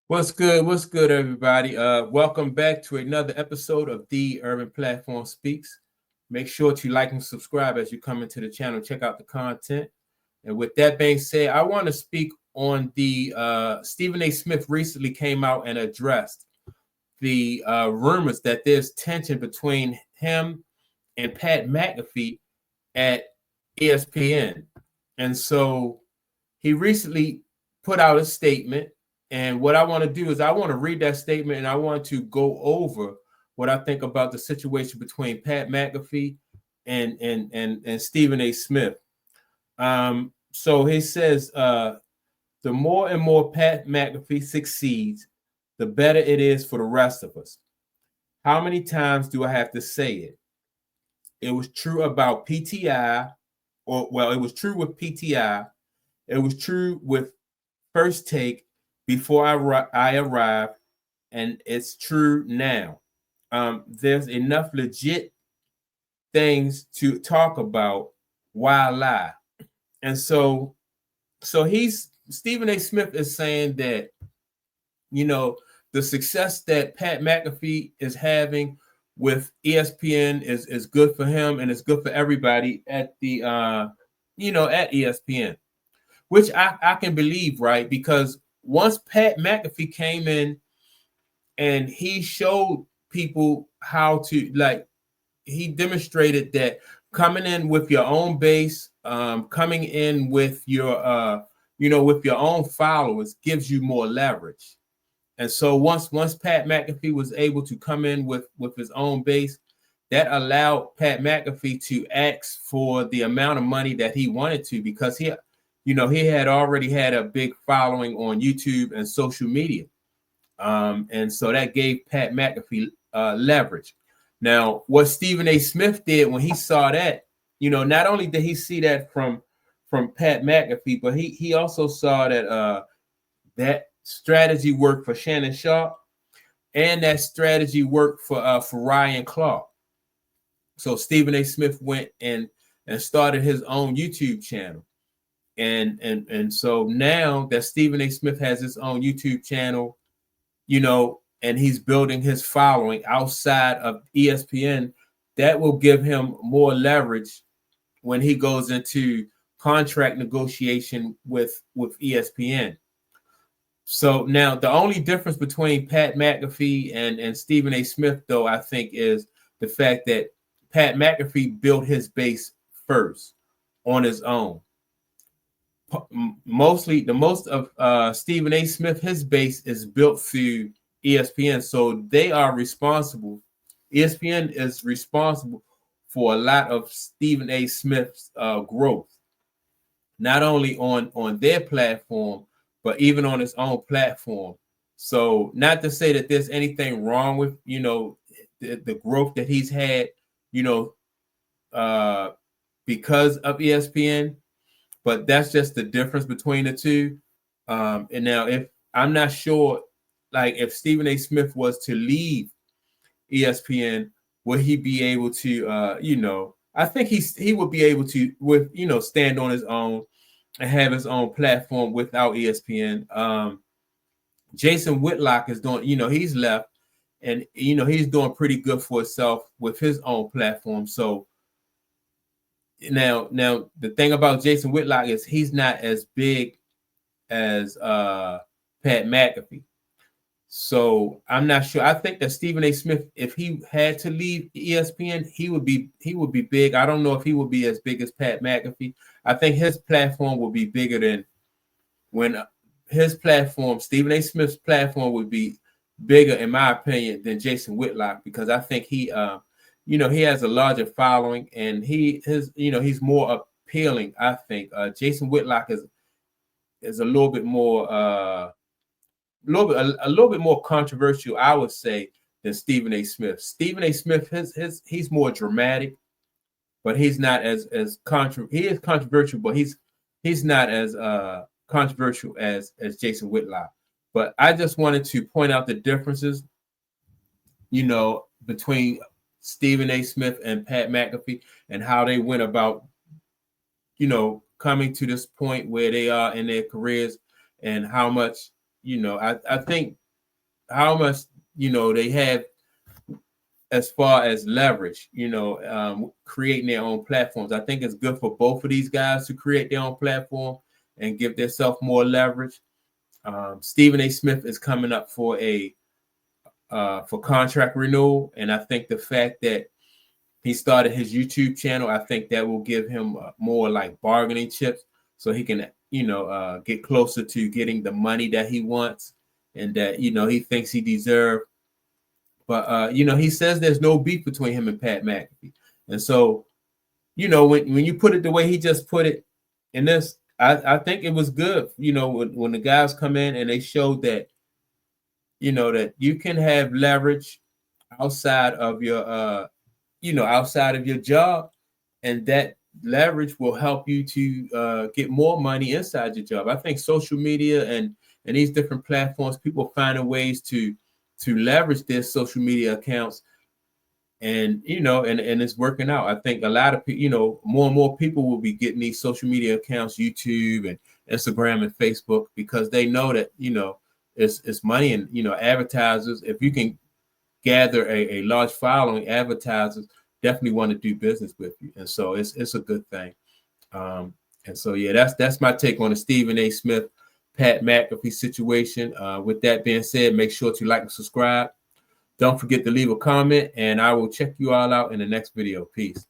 What's good? What's good, everybody? Welcome back to another episode of The Urban Platform Speaks. Make sure to like and subscribe as you come into the channel. Check out the content. And with that being said, I want to speak on the Stephen A. Smith recently came out and addressed the rumors that there's tension between him and Pat McAfee at ESPN. And so he recently put out a statement. And what I want to do is I want to read that statement and I want to go over what I think about the situation between Pat McAfee and Stephen A. Smith. So he says, the more and more Pat McAfee succeeds, the better it is for the rest of us. How many times do I have to say it? It was true about PTI, it was true with PTI. It was true with First Take before I arrived, and it's true now. There's enough legit things to talk about. Why lie? And so Stephen A. Smith is saying that, the success that Pat McAfee is having with ESPN is good for him and it's good for everybody at the at ESPN, which I can believe, right? Because once Pat McAfee came in and he showed people how to, he demonstrated that coming in with your own base, coming in with your with your own followers gives you more leverage. And so once Pat McAfee was able to come in with his own base, that allowed Pat McAfee to ask for the amount of money that he wanted to, because he had already had a big following on YouTube and social media. And so that gave Pat McAfee leverage. Now, what Stephen A. Smith did when he saw that, not only did he see that from Pat McAfee, but he also saw that that strategy worked for Shannon Sharp, and that strategy worked for Ryan Clark. So Stephen A. Smith went and started his own YouTube channel. And so now that Stephen A. Smith has his own YouTube channel, and he's building his following outside of ESPN, that will give him more leverage when he goes into contract negotiation with ESPN. So now the only difference between Pat McAfee and Stephen A. Smith, though, I think, is the fact that Pat McAfee built his base first on his own. Most of Stephen A. Smith, his base is built through ESPN. So they are responsible. ESPN is responsible for a lot of Stephen A. Smith's growth, not only on their platform, but even on his own platform. So not to say that there's anything wrong with, the growth that he's had, because of ESPN, but that's just the difference between the two. And now, if I'm not sure, if Stephen A. Smith was to leave ESPN, would he be able to, I think he would be able to, stand on his own and have his own platform without ESPN. Jason Whitlock is doing, he's left, and he's doing pretty good for himself with his own platform. So now the thing about Jason Whitlock is he's not as big as Pat McAfee. So I'm not sure. I think that Stephen A. Smith, if he had to leave ESPN, he would be big. I don't know if he would be as big as Pat McAfee. I think his platform will be bigger than Stephen A. Smith's platform would be bigger, in my opinion, than Jason Whitlock, because I think he has a larger following and he's more appealing. I think Jason Whitlock is a little bit more a little bit more controversial, I would say, than Stephen A. Smith. Stephen A. Smith, he's more dramatic, but he's not as he is controversial, but he's not as controversial as Jason Whitlock. But I just wanted to point out the differences, between Stephen A. Smith and Pat McAfee and how they went about, coming to this point where they are in their careers, and how much I think how much, they have as far as leverage, creating their own platforms. I think it's good for both of these guys to create their own platform and give themselves more leverage. Stephen A. Smith is coming up for for contract renewal, and I think the fact that he started his YouTube channel, I think that will give him more like bargaining chips, so he can, get closer to getting the money that he wants and that, he thinks he deserves. But he says there's no beef between him and Pat McAfee, and so, when you put it the way he just put it in this, I think it was good. When the guys come in and they showed that, that you can have leverage outside of your outside of your job, and that leverage will help you to get more money inside your job. I think social media and these different platforms, people finding ways to leverage their social media accounts, and and it's working out. I think a lot of people, more and more people will be getting these social media accounts, YouTube and Instagram and Facebook, because they know that it's money, and advertisers, if you can gather a large following, advertisers definitely want to do business with you, and so it's a good thing. And so that's my take on the Stephen A. Smith, Pat McAfee situation. With that being said, make sure to like and subscribe. Don't forget to leave a comment, and I will check you all out in the next video. Peace.